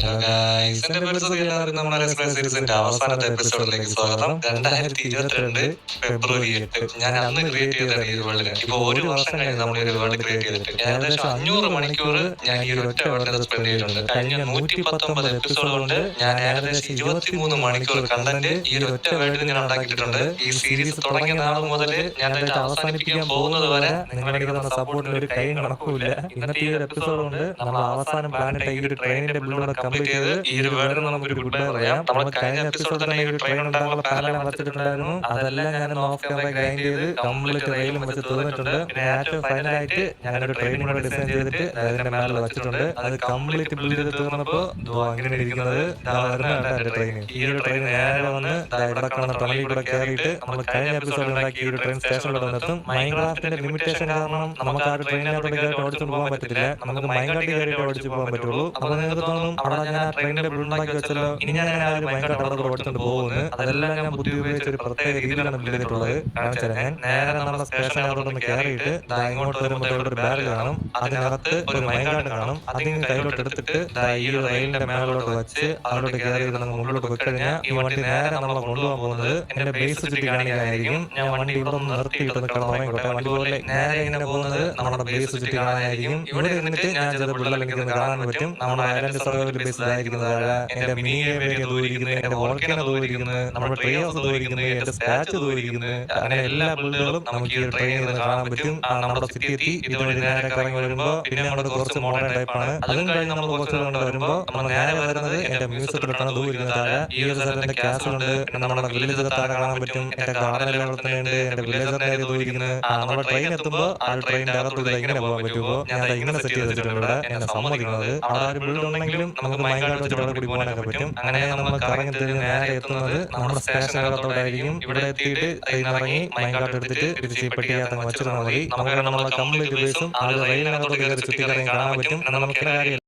Hello guys, എന്റെ പേര് സുധി. എല്ലാവർക്കും നമ്മുടെ എക്സ്പ്രസ് സീരീസിന്റെ അവസാനത്തെ എപ്പിസോഡിലേക്ക് സ്വാഗതം. 2022 ഫെബ്രുവരി 8 ഞാൻ അന്ന് ക്രിയേറ്റ് ചെയ്തതാണ് ഈ വേൾഡിനെ. ഇപ്പൊ ഒരു വർഷം കഴിഞ്ഞ് നമ്മൾ ഈ ഒരു വേൾഡ് ക്രിയേറ്റ് ചെയ്തിട്ട് ഏകദേശം 500 മണിക്കൂർ ഞാൻ ഈ ഒരു ഒറ്റ വേൾഡിൽ സ്പെൻഡ് ചെയ്തിട്ടുണ്ട്. കഴിഞ്ഞ 119 എപ്പിസോഡ് കൊണ്ട് ഞാൻ ഏകദേശം 23 മണിക്കൂർ കണ്ടന്റ് ഈ ഒരു ഒറ്റ വേൾഡിൽ ഞാൻ ഉണ്ടാക്കിയിട്ടുണ്ട്. ഈ സീരീസ് തുടങ്ങിയ നാൾ മുതൽ ഞാൻ അവസാനിപ്പിക്കാൻ പോകുന്നത് വരെ നിങ്ങളുടെ തന്ന സപ്പോർട്ടിന് ഒരു കൈ കണക്കുമില്ല. ഇന്നത്തെ ഈ ഒരു എപ്പിസോഡ് കൊണ്ട് നമ്മൾ അവസാനം പ്ലാനിട്ട് ഈ ഒരു ട്രെയിനിന്റെ ബിൽഡ് കംപ്ലീറ്റ് ചെയ്ത് ഈ ഒരു വേർഡ് നമുക്കൊരു ഗുഡ് ബൈ പറയാം. നമ്മൾ കഴിഞ്ഞ എപ്പിസോഡിൽ തന്നെ ഈ ഒരു ട്രെയിൻ ഉണ്ടാകാനുള്ള പ്ലാനെല്ലാം വെച്ചിട്ടുണ്ടായിരുന്നു. അതെല്ലാം ഞാൻ ഓഫ് ക്യാമറ ഗ്രൈൻഡ് ചെയ്ത് കംപ്ലീറ്റ് റെയിലും വെച്ച് തീർന്നിട്ടുണ്ട്. പിന്നെ ഏറ്റവും ഫൈനലായിട്ട് ഞാനൊരു ട്രെയിൻ കൂടെ ഡിസൈൻ ചെയ്തിട്ട് അതിന്റെ മേളിൽ വെച്ചിട്ടുണ്ട്. അത് കംപ്ലീറ്റ് ബിൽഡ് ചെയ്ത് തീർന്നപ്പോൾ അങ്ങനെ ഇരിക്കുന്നത് എന്റെ ട്രെയിൻ. ഈ ഒരു ട്രെയിൻ നേരെ വന്ന് ഇവിടെ കാണുന്ന ടണലിൽ കൂടെ കയറിയിട്ട് നമ്മൾ കഴിഞ്ഞ എപ്പിസോഡിൽ ഉണ്ടാക്കി ഈ ഒരു ട്രെയിൻ സ്റ്റേഷനിലൂടെ വന്നെത്തും. മൈൻക്രാഫ്റ്റിന്റെ ലിമിറ്റേഷൻ കാരണം നമുക്ക് ആ ഒരു ട്രെയിനിനകത്തോട്ട് കയറി ഓടിച്ചു പോകാൻ പറ്റത്തില്ല. നമുക്ക് മൈൻകാട്ടി കയറിയിട്ട് ഓടിച്ചു പോകാൻ പറ്റുള്ളൂ. അപ്പൊ നിങ്ങൾക്ക് തോന്നും അവിടെ ഞാൻ ആ ട്രെയിനിന്റെ ബിൽഡാക്കി വെച്ചല്ലോ, ഇനി ഞാൻ ആ ഒരു മൈൻകാട്ട് അവിടെ ഓടിച്ചുകൊണ്ട് പോകുന്നത്. അതെല്ലാം ഞാൻ ബുദ്ധി ഉപയോഗിച്ച് ഒരു പ്രത്യേക രീതിയിലാണ് ബിൽഡ് ചെയ്തിട്ടുള്ളത്. കാണിച്ചാൽ ഞാൻ നേരെ നമ്മുടെ സ്റ്റേഷനകത്തോട്ടൊന്ന് കയറിയിട്ട് ഇങ്ങോട്ട് വരുമ്പോൾ ഇവിടെ ഒരു ബാരൽ കാണും. അതിനകത്ത് ഒരു മൈൻകാട്ട് കാണും. അതിന് കയ്യിലോട്ട് എടുത്തിട്ട് ഈ ഒരു റെയിലിന്റെ മേലോട്ട് വെച്ച് അതിലോട്ട് കയറി മുകളിലോട്ട് വെക്കഴിഞ്ഞാൽ ഈ വണ്ടി നേരെ നമ്മളെ കൊണ്ടുപോകാൻ പോകുന്നത് എന്റെ ബേസ് ചുറ്റി കാണിക്കാനായിരിക്കും. ഞാൻ വണ്ടി ഇവിടെ ഒന്ന് നിർത്തിയിട്ടൊന്ന് കിടന്നുറങ്ങിക്കോട്ടെ. വണ്ടി പോലെ നേരെ ഇങ്ങനെ പോകുന്നത് നമ്മുടെ ബേസ് ചുറ്റി കാണാനായിരിക്കും. ഇവിടെ ഇരുന്നിട്ട് ഞാൻ ചില പിള്ളേർക്ക് കാണാൻ പറ്റും. നമ്മുടെ ഐലൻഡ് സർവൈവൽ ബേസ് ഇതായിരിക്കുന്നത്, എന്റെ മിനി ഗെയിം ദൂരിക്കുന്നത്, എന്റെ വോൾക്കനോ ദൂരിക്കുന്നത്, നമ്മുടെ ട്രെയിനേഴ്സ് ദൂരിക്കുന്നത്, എന്റെ സ്റ്റാച്ച് ദൂരിക്കുന്നത്, അങ്ങനെ എല്ലാ ബിൽഡുകളും നമുക്ക് ഈ ട്രെയിനിൽ നിന്ന് കാണാൻ പറ്റും. നമ്മുടെ സിറ്റി എത്തി ഇതുവഴി നേരെ കറങ്ങി വരുമ്പോൾ പിന്നെ നമ്മുടെ കുറച്ച് മോഡേൺ ടൈപ്പാണ്. അതും കഴിഞ്ഞ് നമ്മൾ കുറച്ച് കൊണ്ട് വരുമ്പോൾ നമ്മൾ നേരെ വരുന്നത് എന്റെ മ്യൂസിയത്തിലോട്ടാണ് ദൂരിക്കുന്നത്. താഴെ ഈ ഒരു സ്ഥലത്തിന്റെ ക്യാസ് ഉണ്ട്. പിന്നെ നമ്മുടെ വില്ലേജ് താഴെ കാണാൻ പറ്റും. എന്റെ ഗാർഡൻ ഉണ്ട്. എന്റെ വില്ലേജറിന്റെ ദൂരിക്കുന്നത്. നമ്മുടെ ട്രെയിൻ എത്തുമ്പോൾ ആ ട്രെയിനിന്റെ അകത്ത് ഇങ്ങനെ പോകാൻ പറ്റുമോ ഞാൻ ഇങ്ങനെ സെറ്റ് ചെയ്തിട്ടുണ്ട്. എന്നെ സമ്മതിക്കുന്നത് അവിടെ ഒരു ബിൽഡ് ഉണ്ടെങ്കിലും നമുക്ക് മൈൻകാട്ട് വെച്ചിട്ട് അവിടെ കൂടി പോകാനൊക്കെ പറ്റും. അങ്ങനെ നമ്മൾ കറങ്ങി തിരിഞ്ഞ് നേരെ എത്തുന്നത് നമ്മുടെ സ്റ്റേഷനകത്തോടായിരിക്കും. ഇവിടെ എത്തിയിട്ട് ഇറങ്ങി മൈൻകാട്ട് എടുത്തിട്ട് തിരിച്ച് പെട്ടിക്കകത്ത് വെച്ചിരുന്നാൽ മതി. നമുക്ക് നമ്മളെ കംപ്ലീറ്റ് ബേസും ആ റെയിലിനകത്തോട്ട് കയറി ചുറ്റി കറങ്ങി കാണാൻ പറ്റും. നമുക്ക് കാര്യം